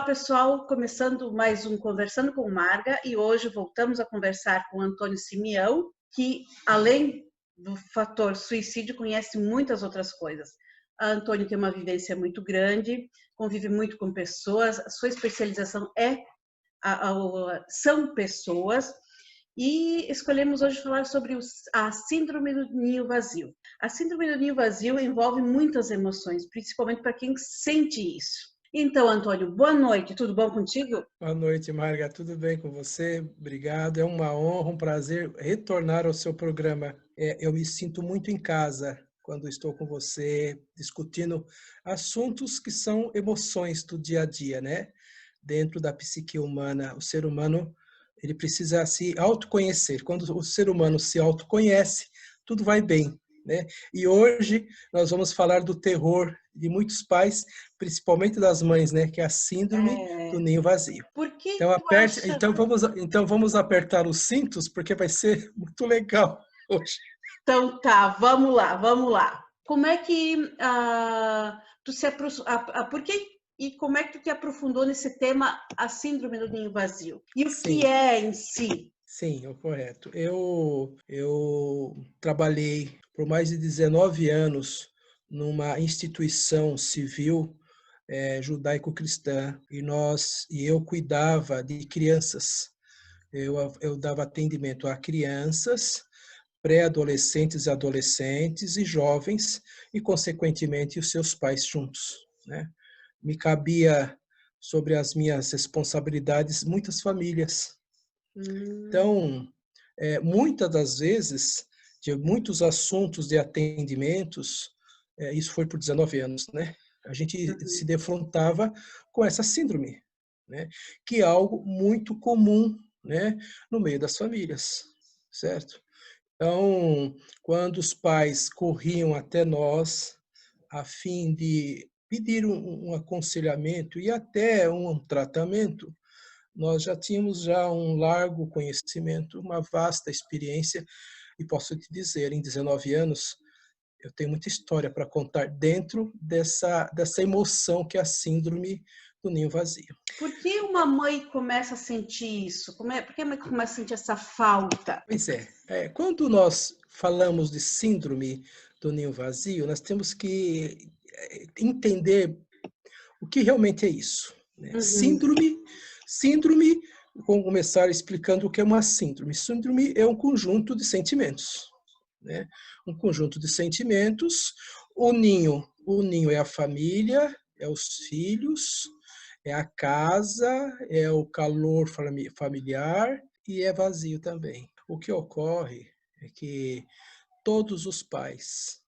Olá, pessoal, começando mais um Conversando com Marga e hoje voltamos a conversar com Antônio Simeão, que além do fator suicídio conhece muitas outras coisas. A Antônio tem uma vivência muito grande, convive muito com pessoas, a sua especialização são pessoas e escolhemos hoje falar sobre a síndrome do ninho vazio. A síndrome do ninho vazio envolve muitas emoções, principalmente para quem sente isso. Então, Antônio, boa noite, tudo bom contigo? Boa noite, Marga, tudo bem com você? Obrigado, é uma honra, um prazer retornar ao seu programa. Eu me sinto muito em casa quando estou com você, discutindo assuntos que são emoções do dia a dia, né? Dentro da psique humana, o ser humano, ele precisa se autoconhecer. Quando o ser humano se autoconhece, tudo vai bem, né? E hoje nós vamos falar do terror de muitos pais, principalmente das mães, né? Que é a síndrome do ninho vazio. Por que Então tu aperte, acha? então vamos apertar os cintos, porque vai ser muito legal hoje. Então tá, vamos lá, vamos lá. Como é que tu se por que e como é que tu te aprofundou nesse tema, a síndrome do ninho vazio? E o que Sim, é em si? sim, é o correto. Eu trabalhei por mais de 19 anos numa instituição civil judaico-cristã e eu cuidava de crianças. Eu dava atendimento a crianças, pré-adolescentes, adolescentes e jovens, e, consequentemente, os seus pais juntos, né? Me cabia sobre as minhas responsabilidades muitas famílias. Hum, Então, muitas das vezes, de muitos assuntos de atendimentos, isso foi por 19 anos, né? A gente se uhum. defrontava com essa síndrome, né? Que é algo muito comum, né? No meio das famílias, certo? Então, quando os pais corriam até nós a fim de pedir um aconselhamento e até um tratamento, nós já tínhamos já um largo conhecimento, uma vasta experiência, e posso te dizer, em 19 anos, eu tenho muita história para contar dentro dessa emoção que é a síndrome do ninho vazio. Por que uma mãe começa a sentir isso? Por que a mãe começa a sentir essa falta? Pois quando nós falamos de síndrome do ninho vazio, nós temos que entender o que realmente é isso, né? Uhum, Síndrome, vamos começar explicando o que é uma síndrome. Síndrome é um conjunto de sentimentos, né? Um conjunto de sentimentos. O ninho é a família, é os filhos, é a casa, é o calor familiar e é vazio também. O que ocorre é que todos os pais,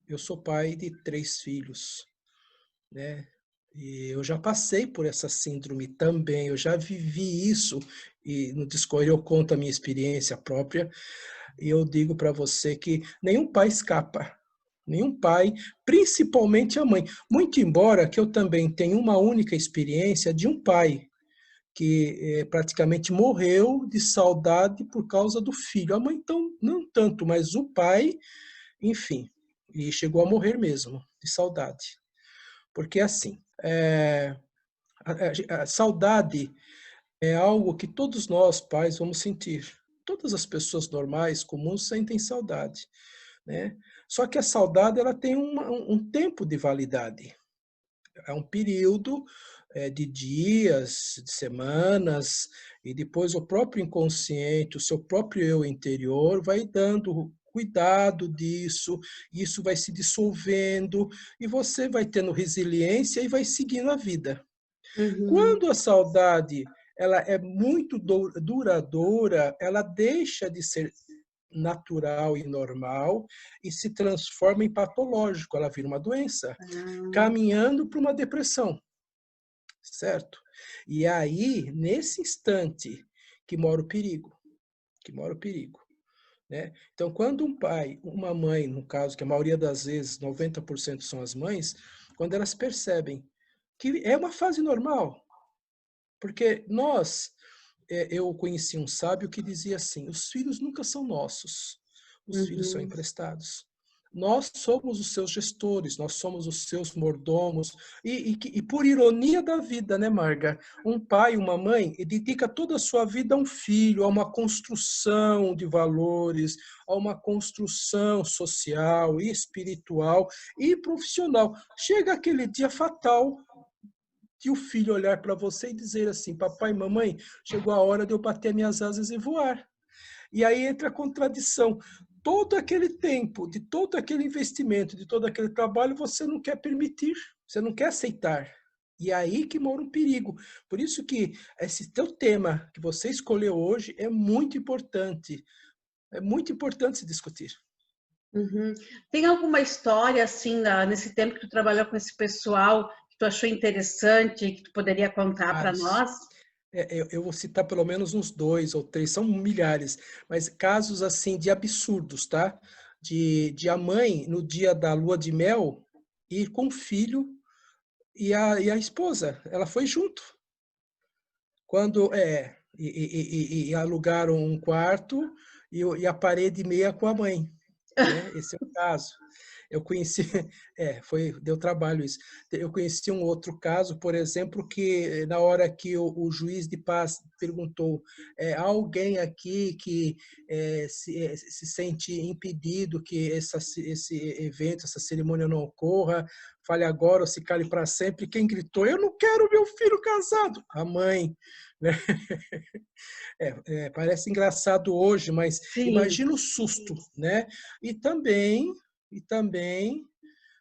eu sou pai de 3 filhos, né? E eu já passei por essa síndrome também, eu já vivi isso, e no Discord eu conto a minha experiência própria, e eu digo para você que nenhum pai escapa, nenhum pai, principalmente a mãe. Muito embora que eu também tenha uma única experiência de um pai que praticamente morreu de saudade por causa do filho. A mãe, então, não tanto, mas o pai, enfim, e chegou a morrer mesmo, de saudade. Porque assim, a saudade é algo que todos nós, pais, vamos sentir. Todas as pessoas normais, comuns, sentem saudade, né? Só que a saudade ela tem um tempo de validade. É um período de dias, de semanas, e depois o próprio inconsciente, o seu próprio eu interior vai dando cuidado disso, isso vai se dissolvendo, e você vai tendo resiliência e vai seguindo a vida. uhum. Quando a saudade ela é muito duradoura, ela deixa de ser natural e normal e se transforma em patológico, ela vira uma doença, Ah, caminhando para uma depressão, certo? E aí, nesse instante, que mora o perigo, que mora o perigo, né? Então, quando um pai, uma mãe, no caso, que a maioria das vezes, 90% são as mães, quando elas percebem que é uma fase normal, porque eu conheci um sábio que dizia assim: os filhos nunca são nossos, os filhos são uhum. emprestados. nós somos os seus gestores, nós somos os seus mordomos. E por ironia da vida, né, Marga? Um pai, uma mãe, dedica toda a sua vida a um filho, a uma construção de valores, a uma construção social, espiritual e profissional. Chega aquele dia fatal de o filho olhar para você e dizer assim: papai, mamãe, chegou a hora de eu bater minhas asas e voar. E aí entra a contradição. Todo aquele tempo, de todo aquele investimento, de todo aquele trabalho, você não quer permitir, você não quer aceitar. E é aí que mora um perigo. Por isso que esse teu tema que você escolheu hoje é muito importante. É muito importante se discutir. Uhum. Tem alguma história, assim, nesse tempo que tu trabalhou com esse pessoal, que tu achou interessante, que tu poderia contar para Vários. nós? Eu vou citar pelo menos uns 2 ou 3, são milhares, mas casos assim de absurdos, tá? De a mãe, no dia da lua de mel, ir com o filho e a esposa, ela foi junto. E alugaram um quarto e a parede meia com a mãe, né? Esse é o caso. Eu conheci, deu trabalho isso. Eu conheci um outro caso, por exemplo, que na hora que o juiz de paz perguntou, há alguém aqui que se sente impedido que esse evento, essa cerimônia não ocorra, fale agora ou se cale para sempre. Quem gritou: eu não quero meu filho casado? A mãe, né? Parece engraçado hoje, mas Sim. imagina o susto, né? E também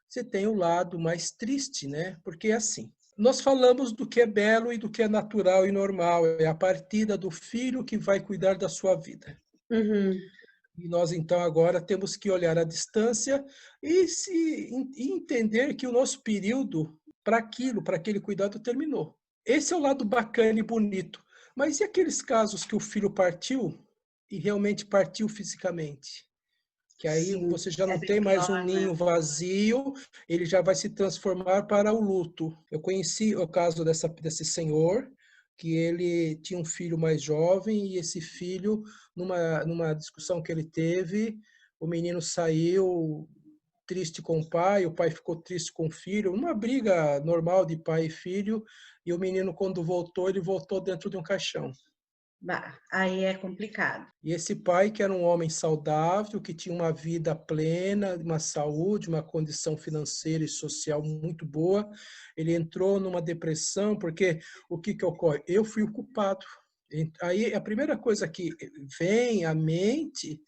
você tem o lado mais triste, né? Porque assim, nós falamos do que é belo e do que é natural e normal, é a partida do filho que vai cuidar da sua vida. Uhum. E nós então agora temos que olhar à distância e entender que o nosso período para aquele cuidado terminou. Esse é o lado bacana e bonito. Mas e aqueles casos que o filho partiu e realmente partiu fisicamente? Que aí Sim, você já é não bem tem mais um pior, né? ninho vazio, ele já vai se transformar para o luto. Eu conheci o caso desse senhor, que ele tinha um filho mais jovem, e esse filho, numa discussão que ele teve, o menino saiu triste com o pai ficou triste com o filho, uma briga normal de pai e filho, e o menino, quando voltou, ele voltou dentro de um caixão. Bah, aí é complicado. E esse pai, que era um homem saudável, que tinha uma vida plena, uma saúde, uma condição financeira e social muito boa, ele entrou numa depressão, porque o que ocorre? Eu fui o culpado. Aí a primeira coisa que vem à mente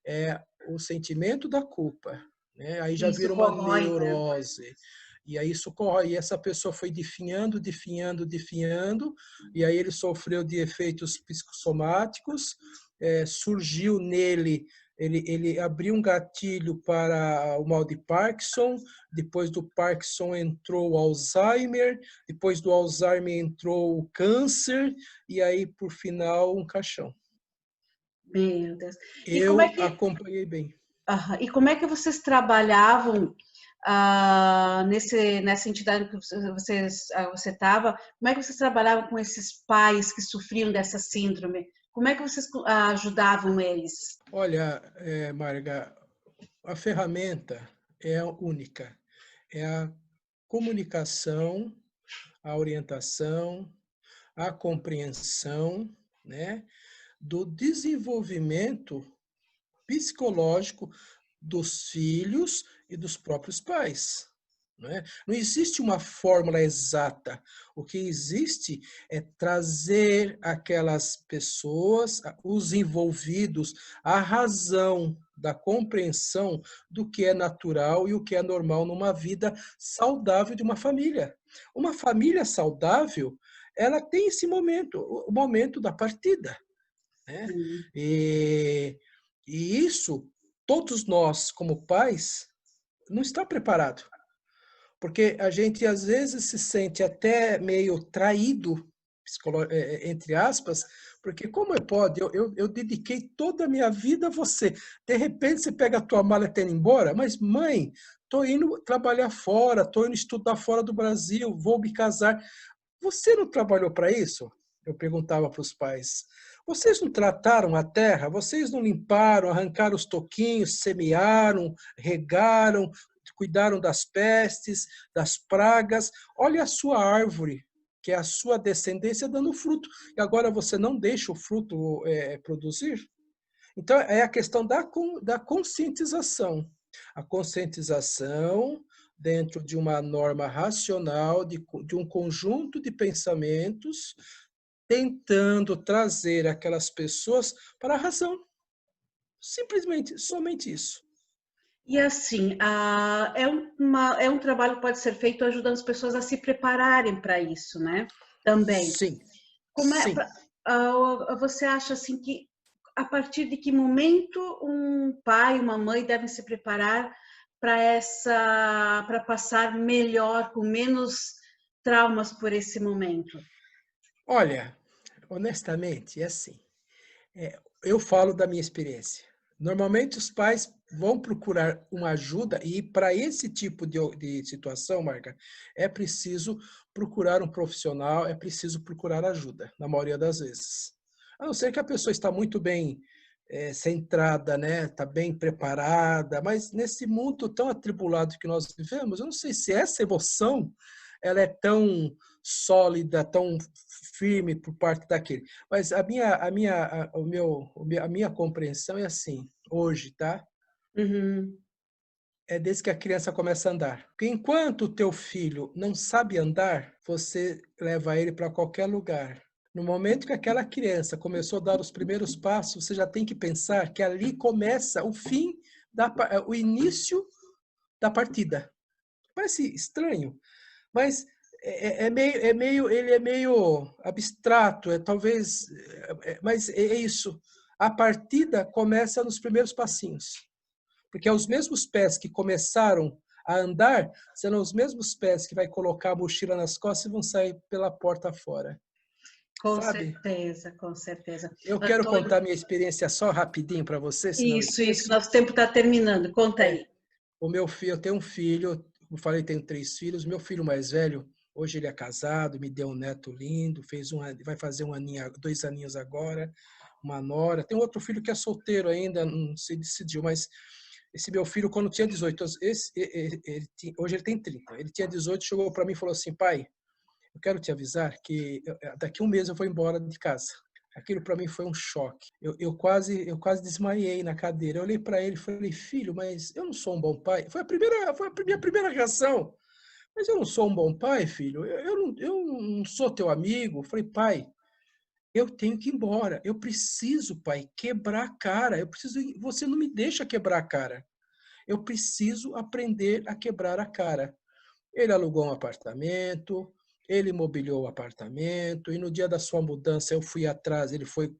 é o sentimento da culpa, né? Aí já Isso vira uma corrói, né? neurose. E aí isso corrói. E essa pessoa foi definhando, definhando, definhando, e aí ele sofreu de efeitos psicossomáticos, surgiu nele, ele abriu um gatilho para o mal de Parkinson, depois do Parkinson entrou o Alzheimer, depois do Alzheimer entrou o câncer, e aí, por final, um caixão. Meu Deus. E como é Eu que, acompanhei bem. e como é que vocês trabalhavam nessa entidade que você estava? Como é que vocês trabalhavam com esses pais que sofriam dessa síndrome? Como é que vocês ajudavam eles? Olha, Marga, a ferramenta é única. É a comunicação, a orientação, a compreensão, né, do desenvolvimento psicológico dos filhos e dos próprios pais. Não é? Não existe uma fórmula exata. O que existe é trazer aquelas pessoas, os envolvidos, a razão da compreensão do que é natural e o que é normal numa vida saudável de uma família. Uma família saudável, ela tem esse momento, o momento da partida, né? Sim. E isso, todos nós, como pais, não está preparado. Porque a gente, às vezes, se sente até meio traído, entre aspas, porque como pode? Eu dediquei toda a minha vida a você. De repente, você pega a tua mala e está indo embora. Mas, mãe, estou indo trabalhar fora, estou indo estudar fora do Brasil, vou me casar. Você não trabalhou para isso? Eu perguntava para os pais. Vocês não trataram a terra? Vocês não limparam, arrancaram os toquinhos, semearam, regaram, cuidaram das pestes, das pragas? Olha a sua árvore, que é a sua descendência dando fruto. E agora você não deixa o fruto produzir? Então, é a questão da conscientização. A conscientização dentro de uma norma racional, de um conjunto de pensamentos, tentando trazer aquelas pessoas para a razão. Simplesmente, somente isso. E assim, é um trabalho que pode ser feito ajudando as pessoas a se prepararem para isso, né? Também. Sim, Sim. Você acha assim que a partir de que momento um pai, uma mãe devem se preparar para passar melhor, com menos traumas por esse momento? Olha, honestamente, é assim. Eu falo da minha experiência. Normalmente os pais vão procurar uma ajuda e para esse tipo de situação, Marga, é preciso procurar um profissional, é preciso procurar ajuda, na maioria das vezes. A não ser que a pessoa está muito bem centrada, né? Está bem preparada, mas nesse mundo tão atribulado que nós vivemos, eu não sei se essa emoção ela é tão sólida, tão firme por parte daquele. Mas a minha compreensão é assim, hoje, tá? Uhum. É desde que a criança começa a andar. Porque enquanto o teu filho não sabe andar, você leva ele para qualquer lugar. No momento que aquela criança começou a dar os primeiros passos, você já tem que pensar que ali começa o início da partida. Parece estranho, mas ele é meio abstrato, mas é isso. A partida começa nos primeiros passinhos, porque é os mesmos pés que começaram a andar serão os mesmos pés que vai colocar a mochila nas costas e vão sair pela porta fora. Com Sabe? certeza, com certeza. Eu quero Antônio, contar minha experiência só rapidinho para você, senão eu isso, esqueço. nosso tempo está terminando. Conta aí. O meu filho, eu tenho um filho, eu falei, tenho 3 filhos. Meu filho mais velho, hoje ele é casado, me deu um neto lindo, vai fazer 2 aninhos agora, uma nora. Tem outro filho que é solteiro ainda, não se decidiu, mas esse meu filho, quando tinha 18 anos, hoje ele tem 30. Ele tinha 18, chegou para mim e falou assim: pai, eu quero te avisar que daqui a um mês eu vou embora de casa. Aquilo para mim foi um choque. Eu quase desmaiei na cadeira. Eu olhei para ele e falei: filho, mas eu não sou um bom pai. Foi a minha primeira reação. Mas eu não sou um bom pai, filho. Eu não sou teu amigo. Eu falei: pai, eu tenho que ir embora. Eu preciso, pai, quebrar a cara. Você não me deixa quebrar a cara. Eu preciso aprender a quebrar a cara. Ele alugou um apartamento, ele mobiliou o apartamento, e no dia da sua mudança eu fui atrás, ele foi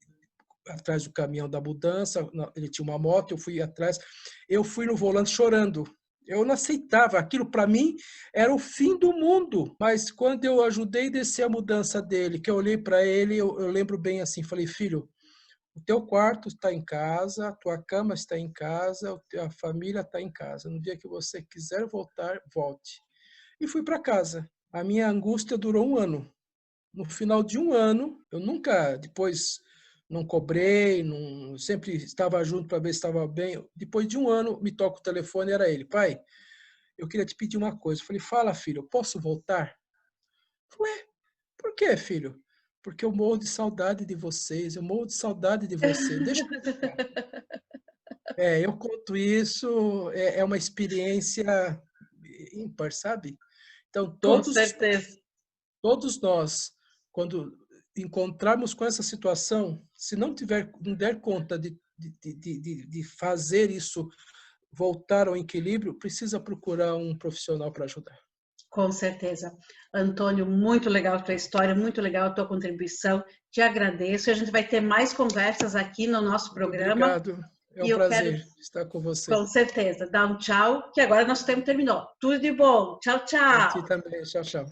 atrás do caminhão da mudança, ele tinha uma moto, eu fui atrás, eu fui no volante chorando. Eu não aceitava, aquilo para mim era o fim do mundo. Mas quando eu ajudei a descer a mudança dele, que eu olhei para ele, eu lembro bem assim, falei: filho, o teu quarto está em casa, a tua cama está em casa, a família está em casa. No dia que você quiser voltar, volte. E fui para casa. A minha angústia durou 1 ano. No final de 1 ano, eu nunca, depois, não cobrei, sempre estava junto para ver se estava bem. Depois de 1 ano, me toca o telefone, era ele: pai, eu queria te pedir uma coisa. Eu falei: fala, filho, eu posso voltar? Eu falei: ué, por quê, filho? Porque eu morro de saudade de vocês, eu morro de saudade de você. Deixa eu voltar. Eu conto isso, é uma experiência ímpar, sabe? Então, Com certeza. todos nós, quando encontrarmos com essa situação, se não der conta de fazer isso voltar ao equilíbrio, precisa procurar um profissional para ajudar. Com certeza. Antônio, muito legal a tua história, muito legal a tua contribuição. Te agradeço. A gente vai ter mais conversas aqui no nosso programa. Obrigado. É E um eu quero, prazer estar com você. com certeza, dar um tchau, que agora nosso tempo terminou. Tudo de bom. Tchau, Para ti tchau. também. Tchau, tchau.